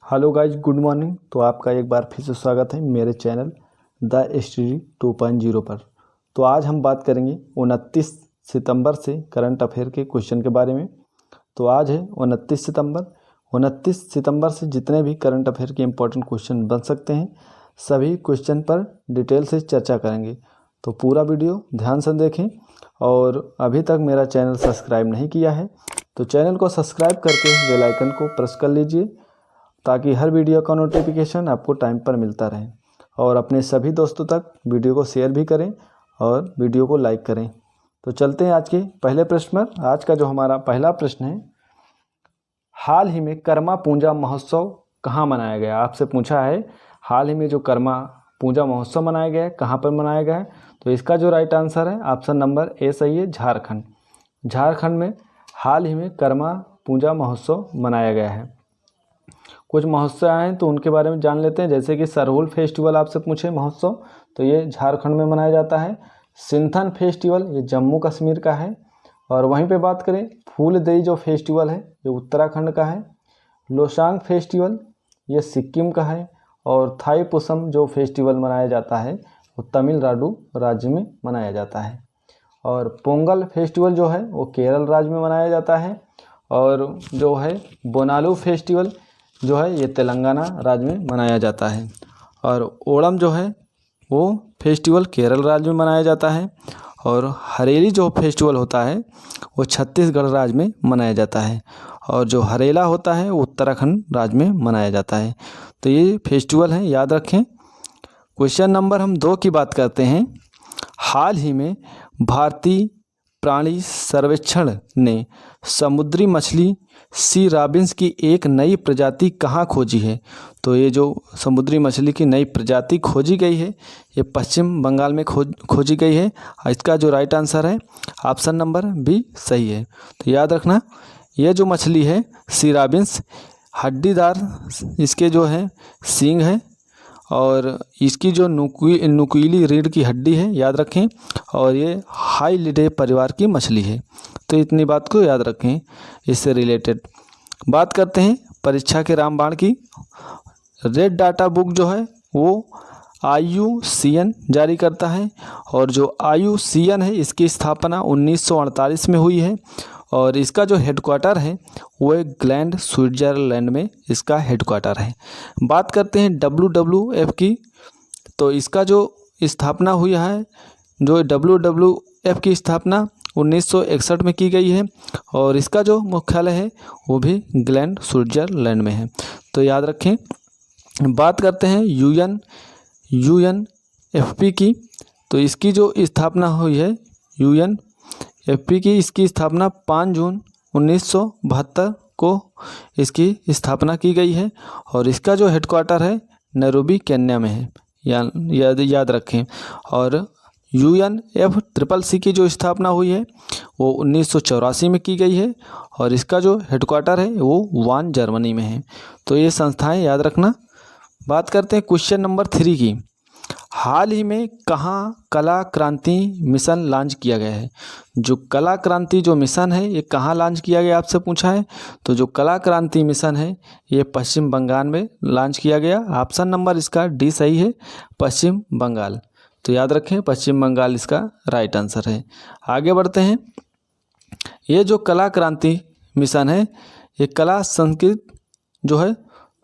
Hello guys, good morning. तो आपका एक बार फिर से स्वागत है मेरे चैनल द स्टडी 2.0 पर। तो आज हम बात करेंगे 29 सितंबर से करंट अफेयर के क्वेश्चन के बारे में। तो आज है 29 सितंबर। 29 सितंबर से जितने भी करंट अफेयर के इम्पोर्टेंट क्वेश्चन बन सकते हैं सभी क्वेश्चन पर डिटेल से चर्चा करेंगे। तो पूरा वीडियो ध्यान से देखें और अभी तक मेरा चैनल सब्सक्राइब नहीं किया है तो चैनल को सब्सक्राइब करके बेल आइकन को प्रेस कर लीजिए ताकि हर वीडियो का नोटिफिकेशन आपको टाइम पर मिलता रहे। और अपने सभी दोस्तों तक वीडियो को शेयर भी करें और वीडियो को लाइक करें। तो चलते हैं आज के पहले प्रश्न पर। आज का जो हमारा पहला प्रश्न है, हाल ही में कर्मा पूजा महोत्सव कहाँ मनाया गया? आपसे पूछा है हाल ही में जो कर्मा पूजा महोत्सव मनाया गया है कहाँ पर मनाया गया है? तो इसका जो राइट आंसर है ऑप्शन नंबर ए सही है, झारखंड। झारखंड में हाल ही में कर्मा पूजा महोत्सव मनाया गया है। कुछ महोत्सव हैं तो उनके बारे में जान लेते हैं, जैसे कि सरहुल फेस्टिवल आपसे पूछे महोत्सव तो ये झारखंड में मनाया जाता है। सिंथन फेस्टिवल ये जम्मू कश्मीर का है। और वहीं पे बात करें फूलदेई जो फेस्टिवल है ये उत्तराखंड का है। लोसांग फेस्टिवल ये सिक्किम का है। और थाईपुसम जो फेस्टिवल मनाया जाता है वो तमिलनाडु राज्य में मनाया जाता है। और पोंगल फेस्टिवल जो है वो केरल राज्य में मनाया जाता है। और जो है बोनालू फेस्टिवल जो है ये तेलंगाना राज्य में मनाया जाता है। और ओणम जो है वो फेस्टिवल केरल राज्य में मनाया जाता है। और हरेली जो फेस्टिवल होता है वो छत्तीसगढ़ राज्य में मनाया जाता है। और जो हरेला होता है वो उत्तराखंड राज्य में मनाया जाता है। तो ये फेस्टिवल हैं, याद रखें। क्वेश्चन नंबर हम 2 की बात करते हैं। हाल ही में भारतीय प्राणी सर्वेक्षण ने समुद्री मछली सी रॉबिन्स की एक नई प्रजाति कहाँ खोजी है? तो ये जो समुद्री मछली की नई प्रजाति खोजी गई है ये पश्चिम बंगाल में खोजी गई है। इसका जो राइट आंसर है ऑप्शन नंबर बी सही है। तो याद रखना ये जो मछली है सी रॉबिन्स हड्डीदार इसके जो है सींग है और इसकी जो नुकीली रीढ़ की हड्डी है, याद रखें। और ये हाईलिडे परिवार की मछली है। तो इतनी बात को याद रखें। इससे रिलेटेड बात करते हैं परीक्षा के रामबाण की। रेड डाटा बुक जो है वो IUCN जारी करता है। और जो IUCN है इसकी स्थापना 1948 में हुई है। और इसका जो हेडक्वार्टर है वो इंग्लैंड स्विट्ज़रलैंड में इसका हेडक्वार्टर है। बात करते हैं WWF की। तो इसका जो स्थापना हुई है, जो WWF की स्थापना 1961 में की गई है। और इसका जो मुख्यालय है वो भी इंग्लैंड स्विट्ज़रलैंड में है। तो याद रखें। बात करते हैं UNFP की। तो इसकी जो स्थापना हुई है UNFP की, इसकी स्थापना 5 जून 1972 को इसकी स्थापना की गई है। और इसका जो हेडक्वार्टर है नैरोबी केन्या में है, याद रखें। और UNFCCC की जो स्थापना हुई है वो 1984 में की गई है। और इसका जो हेडक्वार्टर है वो वान जर्मनी में है। तो ये संस्थाएं याद रखना। बात करते हैं क्वेश्चन नंबर 3 की। हाल ही में कहाँ कला क्रांति मिशन लॉन्च किया गया है? जो कला क्रांति जो मिशन है ये कहाँ लॉन्च किया गया आपसे पूछा है। तो जो कला क्रांति मिशन है ये पश्चिम बंगाल में लॉन्च किया गया। ऑप्शन नंबर इसका डी सही है, पश्चिम बंगाल। तो याद रखें पश्चिम बंगाल इसका राइट आंसर है। आगे बढ़ते हैं। ये जो कला क्रांति मिशन है ये कला संस्कृत जो है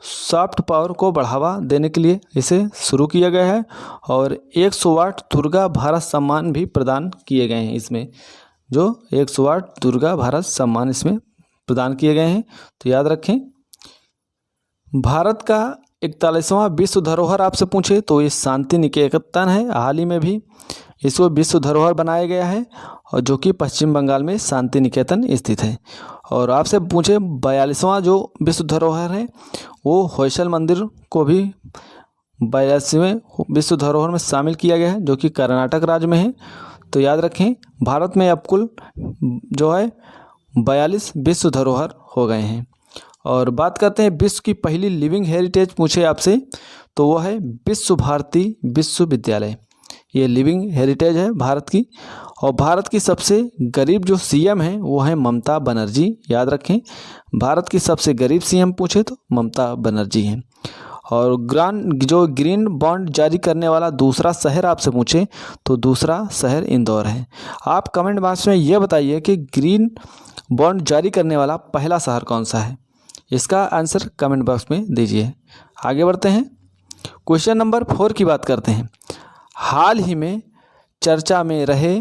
सॉफ्ट पावर को बढ़ावा देने के लिए इसे शुरू किया गया है। और 108 दुर्गा भारत सम्मान भी प्रदान किए गए हैं। इसमें जो 108 दुर्गा भारत सम्मान इसमें प्रदान किए गए हैं। तो याद रखें। भारत का 41वां विश्व धरोहर आपसे पूछे तो ये शांति निकेतन है। हाल ही में भी इसको विश्व धरोहर बनाया गया है और जो कि पश्चिम बंगाल में शांति निकेतन स्थित है। और आपसे पूछे 42वां जो विश्व धरोहर है वो होयसल मंदिर को भी 42वें विश्व धरोहर में शामिल किया गया है जो कि कर्नाटक राज्य में है। तो याद रखें भारत में अब कुल जो है 42 विश्व धरोहर हो गए हैं। और बात करते हैं विश्व की पहली लिविंग हेरिटेज पूछे आपसे तो वो है विश्व भारती विश्वविद्यालय। ये लिविंग हेरिटेज है भारत की। और भारत की सबसे गरीब जो सीएम है वो है ममता बनर्जी, याद रखें। भारत की सबसे गरीब सीएम पूछे तो ममता बनर्जी हैं। और ग्रीन बॉन्ड जारी करने वाला दूसरा शहर आपसे पूछे तो दूसरा शहर इंदौर है। आप कमेंट बॉक्स में ये बताइए कि ग्रीन बॉन्ड जारी करने वाला पहला शहर कौन सा है। इसका आंसर कमेंट बॉक्स में दीजिए। आगे बढ़ते हैं, क्वेश्चन नंबर 4 की बात करते हैं। हाल ही में चर्चा में रहे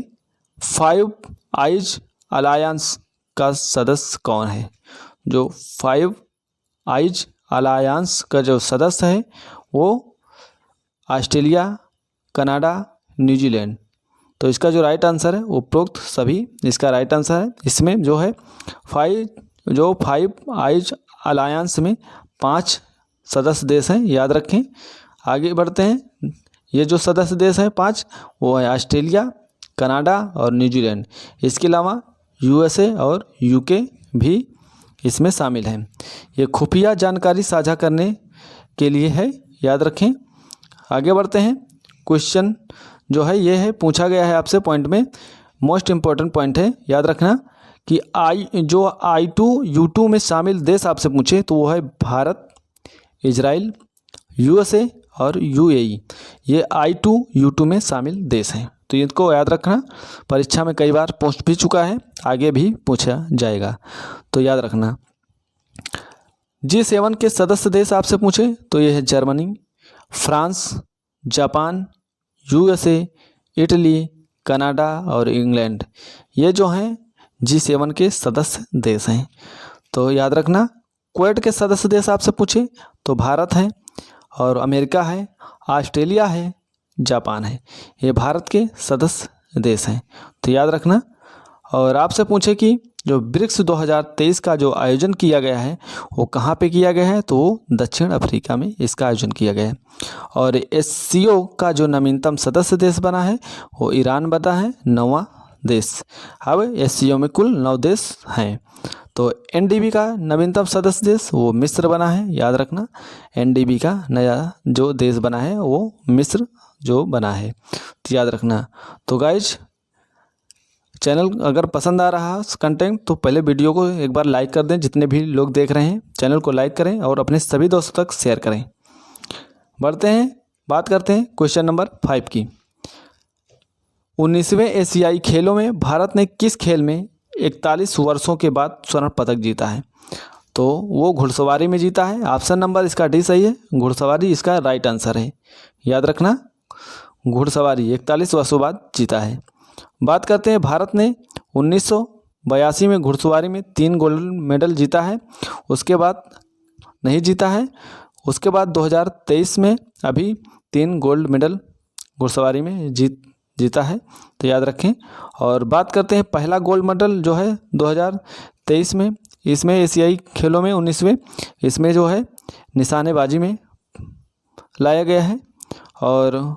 फाइव आइज अलायंस का सदस्य कौन है। जो फाइव आइज अलायंस का जो सदस्य है वो ऑस्ट्रेलिया, कनाडा, न्यूजीलैंड। तो इसका जो राइट आंसर है उपरोक्त सभी इसका राइट आंसर है। इसमें जो है फाइव आइज अलायंस में 5 सदस्य देश हैं, याद रखें। आगे बढ़ते हैं, ये जो सदस्य देश हैं 5 वो है ऑस्ट्रेलिया, कनाडा और न्यूजीलैंड। इसके अलावा यूएसए और यूके भी इसमें शामिल हैं। ये खुफिया जानकारी साझा करने के लिए है, याद रखें। आगे बढ़ते हैं, क्वेश्चन जो है ये है पूछा गया है आपसे पॉइंट में, मोस्ट इम्पॉर्टेंट पॉइंट है, याद रखना कि I2U2 में शामिल देश आपसे पूछे तो वो है भारत, इजराइल, यूएसए और यूएई। ये I2U2 में शामिल देश हैं, तो इनको याद रखना। परीक्षा में कई बार पूछ भी चुका है, आगे भी पूछा जाएगा, तो याद रखना। G7 के सदस्य देश आपसे पूछे तो ये है Germany, France, Japan, USA, Italy, Canada और इंग्लैंड। ये जो हैं G7 के सदस्य देश हैं, तो याद रखना। क्वेड के सदस्य देश आपसे पूछे तो भारत है और अमेरिका है, ऑस्ट्रेलिया है, जापान है। ये भारत के सदस्य देश हैं, तो याद रखना। और आपसे पूछे कि जो ब्रिक्स 2023 का जो आयोजन किया गया है वो कहाँ पे किया गया है, तो दक्षिण अफ्रीका में इसका आयोजन किया गया है। और SCO का जो नवीनतम सदस्य देश बना है वो ईरान बना है, 9वां देश। अब SCO में कुल 9 देश हैं। तो NDB का नवीनतम सदस्य देश वो मिस्र बना है, याद रखना। NDB का नया जो देश बना है वो मिस्र जो बना है, तो याद रखना। तो गाइज, चैनल अगर पसंद आ रहा है कंटेंट तो पहले वीडियो को एक बार लाइक कर दें। जितने भी लोग देख रहे हैं चैनल को लाइक करें और अपने सभी दोस्तों तक शेयर करें। बढ़ते हैं, बात करते हैं क्वेश्चन नंबर 5 की। 19वें एशियाई खेलों में भारत ने किस खेल में 41 वर्षों के बाद स्वर्ण पदक जीता है। तो वो घुड़सवारी में जीता है। ऑप्शन नंबर इसका डी सही है, घुड़सवारी इसका राइट आंसर है, याद रखना। घुड़सवारी 41 वर्षों बाद जीता है। बात करते हैं, भारत ने 1982 में घुड़सवारी में 3 गोल्ड मेडल जीता है, उसके बाद नहीं जीता है। उसके बाद 2023 में अभी 3 गोल्ड मेडल घुड़सवारी में जीता है, तो याद रखें। और बात करते हैं पहला गोल्ड मेडल जो है 2023 में, इसमें एशियाई खेलों में 19वें, इसमें जो है निशानेबाजी में लाया गया है। और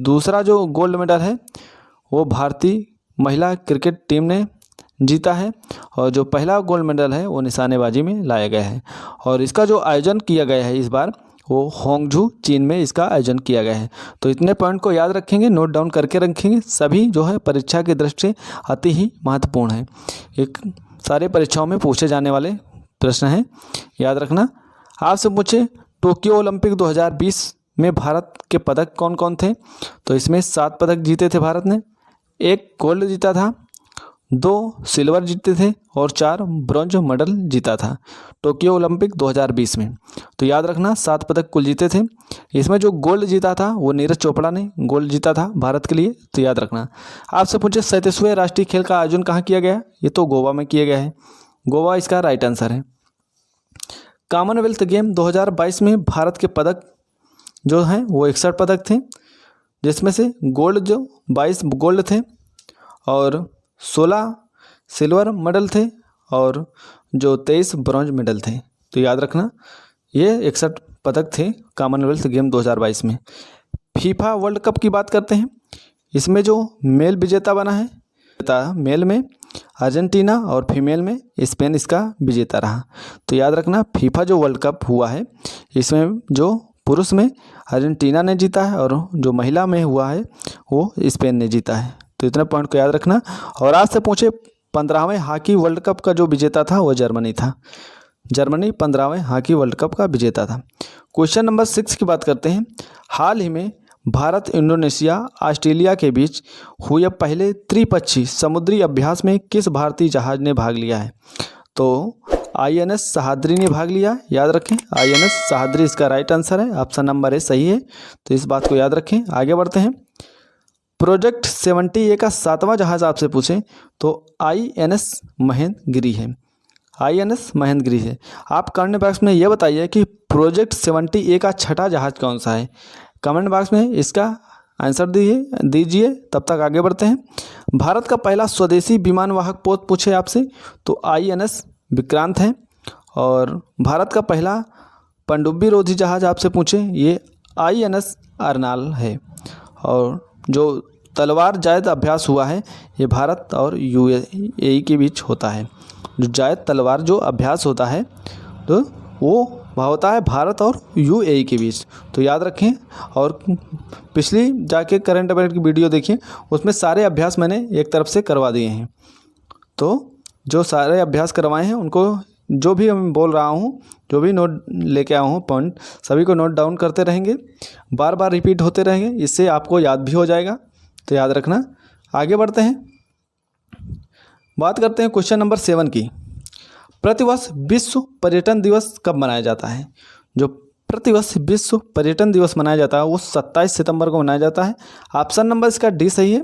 दूसरा जो गोल्ड मेडल है वो भारतीय महिला क्रिकेट टीम ने जीता है। और जो पहला गोल्ड मेडल है वो निशानेबाजी में लाया गया है। और इसका जो आयोजन किया गया है इस बार वो होंगझू चीन में इसका आयोजन किया गया है। तो इतने पॉइंट को याद रखेंगे, नोट डाउन करके रखेंगे, सभी जो है परीक्षा की दृष्टि से अति ही महत्वपूर्ण है। एक सारे परीक्षाओं में पूछे जाने वाले प्रश्न हैं, याद रखना। आपसे पूछे टोक्यो ओलंपिक 2020 में भारत के पदक कौन कौन थे, तो इसमें 7 पदक जीते थे भारत ने। 1 गोल्ड जीता था, 2 सिल्वर जीते थे और 4 ब्रॉन्ज मेडल जीता था टोक्यो ओलंपिक 2020 में। तो याद रखना 7 पदक कुल जीते थे। इसमें जो गोल्ड जीता था वो नीरज चोपड़ा ने गोल्ड जीता था भारत के लिए, तो याद रखना। आपसे पूछे 37वें राष्ट्रीय खेल का आयोजन कहाँ किया गया, ये तो गोवा में किया गया है, गोवा इसका राइट आंसर है। कॉमनवेल्थ गेम 2022 में भारत के पदक जो हैं वो 61 पदक थे, जिसमें से गोल्ड जो 22 गोल्ड थे और 16 सिल्वर मेडल थे और जो 23 ब्रॉन्ज मेडल थे, तो याद रखना ये 61 पदक थे कॉमनवेल्थ गेम 2022 में। फीफा वर्ल्ड कप की बात करते हैं, इसमें जो मेल विजेता बना है, मेल में अर्जेंटीना और फीमेल में स्पेन इसका विजेता रहा। तो याद रखना फीफा जो वर्ल्ड कप हुआ है इसमें जो पुरुष में अर्जेंटीना ने जीता है और जो महिला में हुआ है वो स्पेन ने जीता है। तो इतने पॉइंट को याद रखना। और आज से पूछे 15वें हॉकी वर्ल्ड कप का जो विजेता था वो जर्मनी था। जर्मनी 15वें हॉकी वर्ल्ड कप का विजेता था। क्वेश्चन नंबर 6 की बात करते हैं। हाल ही में भारत, इंडोनेशिया, ऑस्ट्रेलिया के बीच हुए पहले त्रिपक्षीय समुद्री अभ्यास में किस भारतीय जहाज ने भाग लिया है? तो INS सहाद्री ने भाग लिया। याद रखें, INS सहाद्री इसका राइट आंसर है। ऑप्शन नंबर ए सही है, तो इस बात को याद रखें। आगे बढ़ते हैं। प्रोजेक्ट 70A का 7वां जहाज आपसे पूछें तो INS महेंद्रगिरी है। INS महेंद्रगिरी है। आप कमेंट बॉक्स में ये बताइए कि प्रोजेक्ट 70A का 6ठा जहाज कौन सा है। कमेंट बॉक्स में इसका आंसर दीजिए। तब तक आगे बढ़ते हैं। भारत का पहला स्वदेशी विमान वाहक पोत पूछे आपसे तो INS विक्रांत है। और भारत का पहला पनडुब्बी रोधी जहाज आपसे पूछे ये INS अर्नाल है। और जो तलवार जायद अभ्यास हुआ है ये भारत और UAE के बीच होता है। जो जायद तलवार जो अभ्यास होता है तो वो होता है भारत और UAE के बीच, तो याद रखें। और पिछली जाके करंट अफेयर की वीडियो देखिए, उसमें सारे अभ्यास मैंने एक तरफ से करवा दिए हैं। तो जो सारे अभ्यास करवाए हैं उनको, जो भी मैं बोल रहा हूँ, जो भी नोट लेके आया हूँ पॉइंट, सभी को नोट डाउन करते रहेंगे, बार बार रिपीट होते रहेंगे, इससे आपको याद भी हो जाएगा। तो याद रखना। आगे बढ़ते हैं। बात करते हैं क्वेश्चन नंबर 7 की। प्रतिवर्ष विश्व पर्यटन दिवस कब मनाया जाता है? जो प्रतिवर्ष विश्व पर्यटन दिवस मनाया जाता है वो 27 सितंबर को मनाया जाता है। ऑप्शन नंबर इसका डी सही है,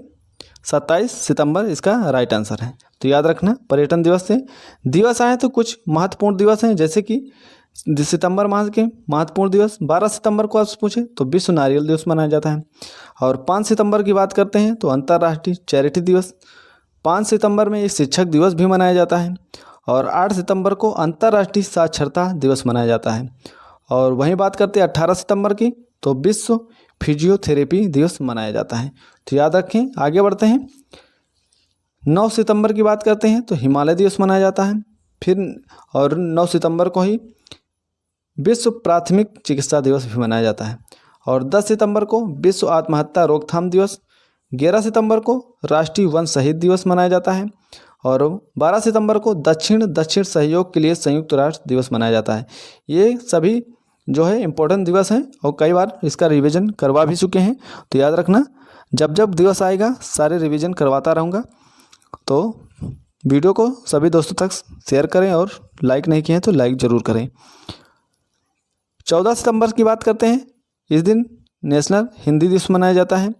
27 सितंबर इसका राइट आंसर है। तो याद रखना पर्यटन दिवस से दिवस आए तो कुछ महत्वपूर्ण दिवस हैं, जैसे कि सितंबर माह के महत्वपूर्ण दिवस 12 सितंबर को आप पूछे तो विश्व नारियल दिवस मनाया जाता है। और 5 सितंबर की बात करते हैं तो अंतर्राष्ट्रीय चैरिटी दिवस। 5 सितंबर में एक शिक्षक दिवस भी मनाया जाता है। और 8 सितंबर को अंतर्राष्ट्रीय साक्षरता दिवस मनाया जाता है। और वहीं बात करते हैं 18 सितंबर की तो विश्व फिजियोथेरेपी दिवस मनाया जाता है। तो याद रखें। आगे बढ़ते हैं। 9 सितंबर की बात करते हैं तो हिमालय दिवस मनाया जाता है। फिर और 9 सितंबर को ही विश्व प्राथमिक चिकित्सा दिवस भी मनाया जाता है। और 10 सितंबर को विश्व आत्महत्या रोकथाम दिवस। 11 सितंबर को राष्ट्रीय वन शहीद दिवस मनाया जाता है। और 12 सितंबर को दक्षिण सहयोग के लिए संयुक्त राष्ट्र दिवस मनाया जाता है। ये सभी जो है इम्पोर्टेंट दिवस हैं और कई बार इसका रिवीजन करवा भी चुके हैं। तो याद रखना, जब जब दिवस आएगा सारे रिवीजन करवाता रहूँगा। तो वीडियो को सभी दोस्तों तक शेयर करें और लाइक नहीं किए हैं तो लाइक ज़रूर करें। 14 सितंबर की बात करते हैं। इस दिन नेशनल हिंदी दिवस मनाया जाता है।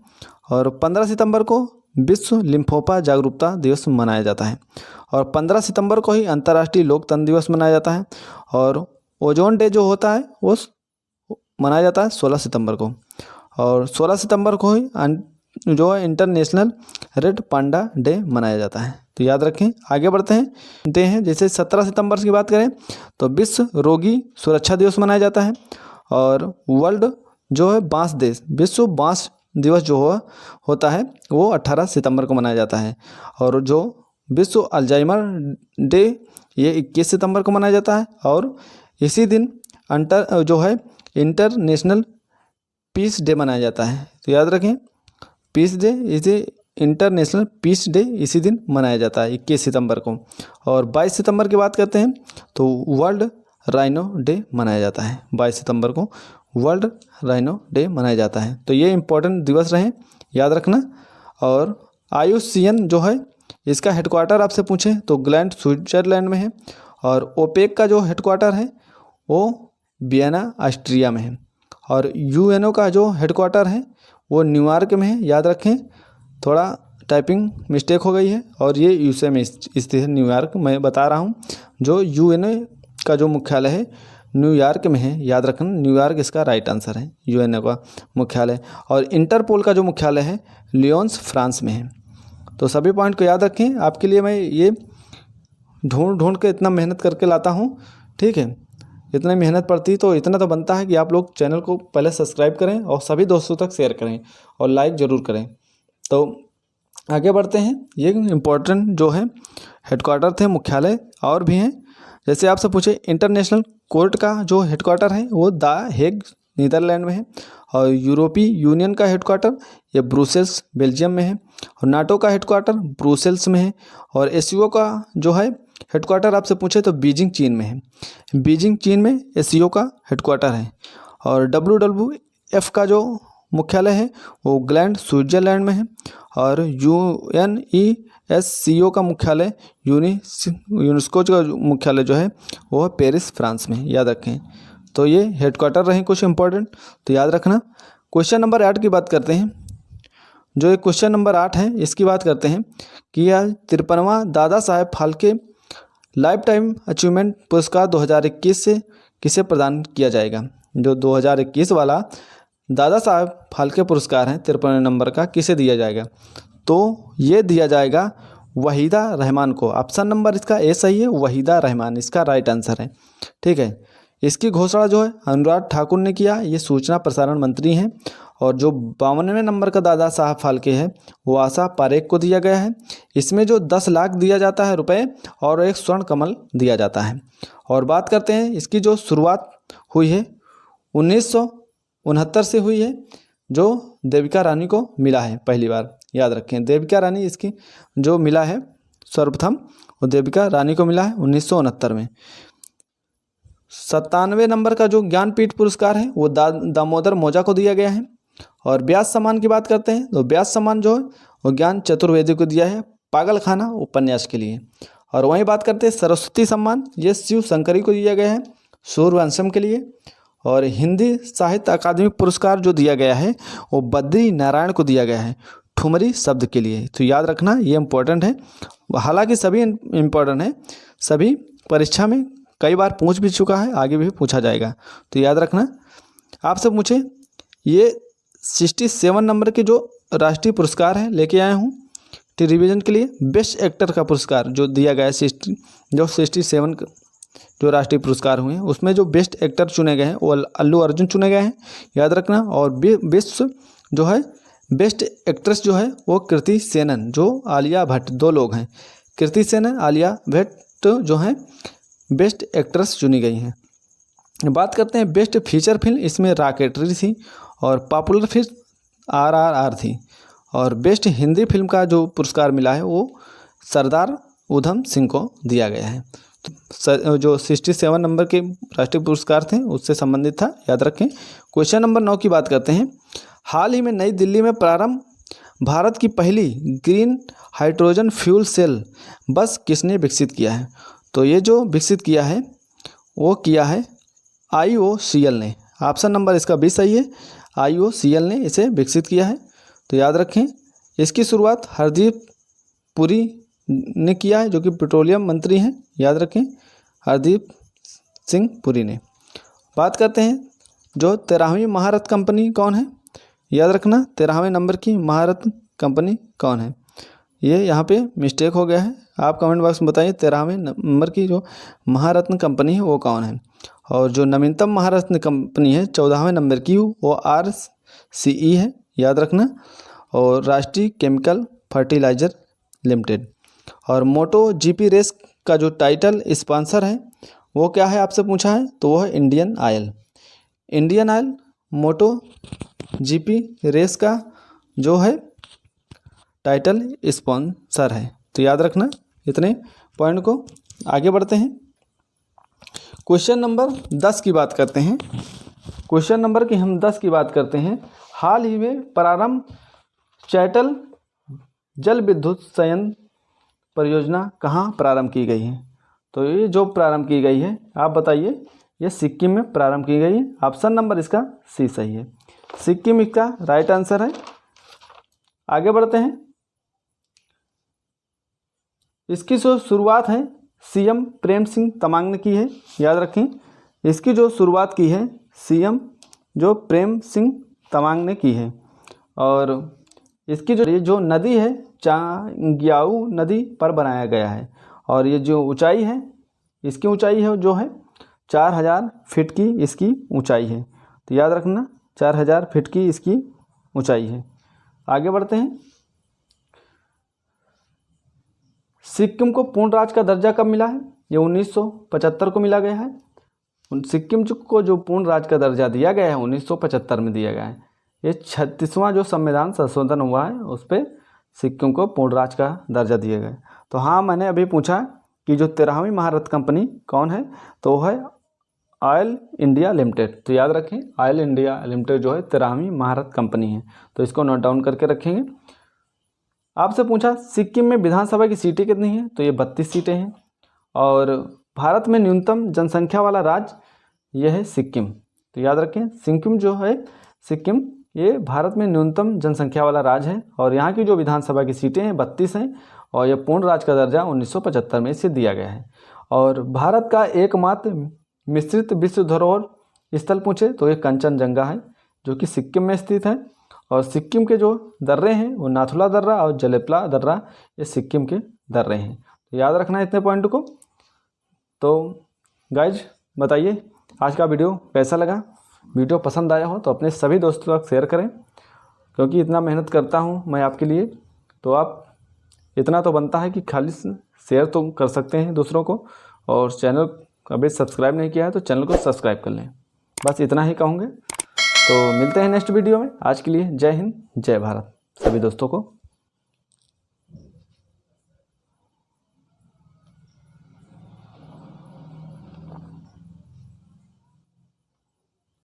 और 15 सितंबर को विश्व लिम्फोमा जागरूकता दिवस मनाया जाता है। और 15 सितंबर को ही अंतर्राष्ट्रीय लोकतंत्र दिवस मनाया जाता है। और ओजोन डे जो होता है वो मनाया जाता है 16 सितंबर को। और 16 सितंबर को ही जो है इंटरनेशनल रेड पांडा डे मनाया जाता है। तो याद रखें। आगे बढ़ते हैं। जैसे 17 सितंबर की बात करें तो विश्व रोगी सुरक्षा दिवस मनाया जाता है। और वर्ल्ड जो है बांस देश विश्व बांस दिवस जो होता है वो 18 सितंबर को मनाया जाता है। और जो विश्व अल्जाइमर डे ये 21 सितंबर को मनाया जाता है। और इसी दिन इंटरनेशनल पीस डे मनाया जाता है। तो याद रखें, पीस डे इसे इंटरनेशनल पीस डे इसी दिन मनाया जाता है 21 सितंबर को। और 22 सितंबर की बात करते हैं तो वर्ल्ड राइनो डे मनाया जाता है। 22 सितंबर को वर्ल्ड राइनो डे मनाया जाता है। तो ये इम्पोर्टेंट दिवस रहे, याद रखना। और IUCN जो है इसका हेडक्वार्टर आपसे पूछें तो ग्लैंड स्विट्जरलैंड में है। और ओपेक का जो हेडक्वार्टर है वो वियना ऑस्ट्रिया में है। और UNO का जो हेडक्वार्टर है वो न्यूयॉर्क में है। याद रखें, थोड़ा टाइपिंग मिस्टेक हो गई है और ये USA में स्थित है। न्यूयॉर्क मैं बता रहा हूँ, जो UNO का जो मुख्यालय है न्यूयॉर्क में है। याद रखना, न्यूयॉर्क इसका राइट आंसर है UNO का मुख्यालय। और इंटरपोल का जो मुख्यालय है लियोन्स फ्रांस में है। तो सभी पॉइंट को याद रखें। आपके लिए मैं ये ढूंढ के इतना मेहनत करके लाता हूँ, ठीक है। इतनी मेहनत पड़ती तो इतना तो बनता है कि आप लोग चैनल को पहले सब्सक्राइब करें और सभी दोस्तों तक शेयर करें और लाइक ज़रूर करें। तो आगे बढ़ते हैं। ये इम्पोर्टेंट जो है हेडक्वार्टर थे, मुख्यालय और भी हैं। जैसे आपसे पूछे इंटरनेशनल कोर्ट का जो हेडक्वार्टर है वो द हेग नीदरलैंड में है। और यूरोपीय यूनियन का हेडक्वार्टर ये ब्रुसेल्स बेल्जियम में है। और नाटो का हेडक्वार्टर ब्रुसेल्स में है। और एससीओ का जो है हेडक्वार्टर आपसे पूछे तो बीजिंग चीन में है। बीजिंग चीन में एससीओ का हेडक्वार्टर है। और WWF का जो मुख्यालय है वो ग्लैंड स्विट्जरलैंड में है। और UNESCO का मुख्यालय यूनेस्को का मुख्यालय जो है वो है पेरिस फ्रांस में, याद रखें। तो ये हेडक्वार्टर रहे कुछ इंपॉर्टेंट, तो याद रखना। क्वेश्चन नंबर 8 की बात करते हैं। जो एक क्वेश्चन नंबर 8 है इसकी बात करते हैं कि यह 53वां Dada Saheb Phalke life time achievement पुरस्कार 2021 से किसे प्रदान किया जाएगा। जो 2021 वाला दादा साहेब फाल्के पुरस्कार है 53 नंबर का, किसे दिया जाएगा। तो ये दिया जाएगा वहीदा रहमान को। ऑप्शन नंबर इसका ए सही है, वहीदा रहमान इसका राइट आंसर है। ठीक है, इसकी घोषणा जो है अनुराग ठाकुर ने किया, ये सूचना प्रसारण मंत्री हैं। और जो 52वें नंबर का दादा साहब फाल्के है वो आशा पारेख को दिया गया है। इसमें जो 10 लाख दिया जाता है रुपए और एक स्वर्ण कमल दिया जाता है। और बात करते हैं इसकी जो शुरुआत हुई है 1969 से हुई है, जो देविका रानी को मिला है पहली बार, याद रखें। देविका रानी इसकी जो मिला है सर्वप्रथम वो देविका रानी को मिला है 1969 में। 97वें नंबर का जो ज्ञानपीठ पुरस्कार है वो दामोदर मौजा को दिया गया है। और व्यास सम्मान की बात करते हैं तो व्यास सम्मान जो है वो ज्ञान चतुर्वेदी को दिया है पागलखाना उपन्यास के लिए। और वहीं बात करते हैं सरस्वती सम्मान, ये शिव शंकरी को दिया गया है सूर्यवंशम के लिए। और हिंदी साहित्य अकादमी पुरस्कार जो दिया गया है वो बद्री नारायण को दिया गया है ठुमरी शब्द के लिए। तो याद रखना ये इम्पोर्टेंट है, हालांकि सभी इम्पोर्टेंट है, सभी परीक्षा में कई बार पूछ भी चुका है, आगे भी पूछा जाएगा। तो याद रखना। आपसे पूछे ये 67 नंबर के जो राष्ट्रीय पुरस्कार है लेके आया हूँ टेलीविज़न के लिए। बेस्ट एक्टर का पुरस्कार जो दिया गया है 67 जो राष्ट्रीय पुरस्कार हुए हैं उसमें जो बेस्ट एक्टर चुने गए हैं वो अल्लू अर्जुन चुने गए हैं, याद रखना। और विश्व जो है बेस्ट एक्ट्रेस जो है वो कृति सेनन, जो आलिया भट्ट, 2 लोग हैं, कृति सेनन आलिया भट्ट जो हैं बेस्ट एक्ट्रेस चुनी गई हैं। बात करते हैं बेस्ट फीचर फिल्म, इसमें रॉकेटरी थी और पॉपुलर फिल्म RRR थी। और बेस्ट हिंदी फिल्म का जो पुरस्कार मिला है वो सरदार उधम सिंह को दिया गया है। तो जो 67 नंबर के राष्ट्रीय पुरस्कार थे उससे संबंधित था, याद रखें। क्वेश्चन नंबर 9 की बात करते हैं। हाल ही में नई दिल्ली में प्रारंभ भारत की पहली ग्रीन हाइड्रोजन फ्यूल सेल बस किसने विकसित किया है। तो ये जो विकसित किया है वो किया है IOCL ने। ऑप्शन नंबर इसका 20 सही है, IOCL ने इसे विकसित किया है। तो याद रखें इसकी शुरुआत हरदीप पुरी ने किया है जो कि पेट्रोलियम मंत्री हैं, याद रखें, हरदीप सिंह पुरी ने। बात करते हैं जो 13वीं महारत्न कंपनी कौन है, याद रखना 13वें नंबर की महारत्न कंपनी कौन है। ये यहाँ पे मिस्टेक हो गया है, आप कमेंट बॉक्स में बताइए 13वें नंबर की जो महारत्न कंपनी है वो कौन है। और जो नवीनतम महारत्न कंपनी है 14वें नंबर की वो RCE है, याद रखना। और राष्ट्रीय केमिकल फर्टिलाइजर लिमिटेड। और मोटो GP रेस का जो टाइटल स्पॉन्सर है वो क्या है आपसे पूछा है, तो वो है इंडियन ऑयल। इंडियन ऑयल मोटो GP रेस का जो है टाइटल स्पॉन्सर है। तो याद रखना इतने पॉइंट को। आगे बढ़ते हैं, क्वेश्चन नंबर 10 की बात करते हैं। क्वेश्चन नंबर की हम 10 की बात करते हैं। हाल ही में प्रारंभ चैटल जल विद्युत संयंत्र परियोजना कहाँ प्रारंभ की गई है। तो ये जो प्रारंभ की गई है आप बताइए, ये सिक्किम में प्रारंभ की गई है। ऑप्शन नंबर इसका C सही है, सिक्किम इसका राइट आंसर है। आगे बढ़ते हैं, इसकी जो शुरुआत है CM प्रेम सिंह तमांग ने की है, याद रखें। इसकी जो शुरुआत की है CM जो प्रेम सिंह तमांग ने की है। और इसकी जो नदी है चांग्याऊ नदी पर बनाया गया है। और ये जो ऊंचाई है इसकी ऊंचाई है जो है 4000 फीट की इसकी ऊंचाई है। तो याद रखना 4000 फीट की इसकी ऊंचाई है। आगे बढ़ते हैं, सिक्किम को पूर्ण राज्य का दर्जा कब मिला है। ये 1975 को मिला गया है। सिक्किम को जो पूर्ण राज्य का दर्जा दिया गया है 1975 में दिया गया है। ये 36वां जो संविधान संशोधन हुआ है उस पर सिक्किम को पूर्ण राज्य का दर्जा दिया गया है। तो हाँ, मैंने अभी पूछा कि जो 13वीं महारत कंपनी कौन है, तो वो है ऑयल इंडिया लिमिटेड। तो याद रखें, ऑयल इंडिया लिमिटेड जो है 13वीं महारत कंपनी है। तो इसको नोट डाउन करके रखेंगे। आपसे पूछा सिक्किम में विधानसभा की सीटें कितनी हैं, तो ये 32 सीटें हैं। और भारत में न्यूनतम जनसंख्या वाला राज्य यह है सिक्किम। तो याद रखें, सिक्किम जो है, सिक्किम ये भारत में न्यूनतम जनसंख्या वाला राज्य है और यहाँ की जो विधानसभा की सीटें हैं 32 हैं और यह पूर्ण राज्य का दर्जा 1975 में इसे दिया गया है। और भारत का एकमात्र मिश्रित विश्व धरोहर स्थल पूछे तो ये कंचनजंगा है जो कि सिक्किम में स्थित है। और सिक्किम के जो दर्रे हैं वो नाथुला दर्रा और जलेपला दर्रा, ये सिक्किम के दर्रे हैं। तो याद रखना है इतने पॉइंट को। तो गाइज बताइए आज का वीडियो कैसा लगा। वीडियो पसंद आया हो तो अपने सभी दोस्तों तक शेयर करें, क्योंकि इतना मेहनत करता हूँ मैं आपके लिए, तो आप इतना तो बनता है कि खाली शेयर तो कर सकते हैं दूसरों को। और चैनल अभी सब्सक्राइब नहीं किया है तो चैनल को सब्सक्राइब कर लें। बस इतना ही कहूँगे। तो मिलते हैं नेक्स्ट वीडियो में। आज के लिए जय हिंद, जय भारत सभी दोस्तों को।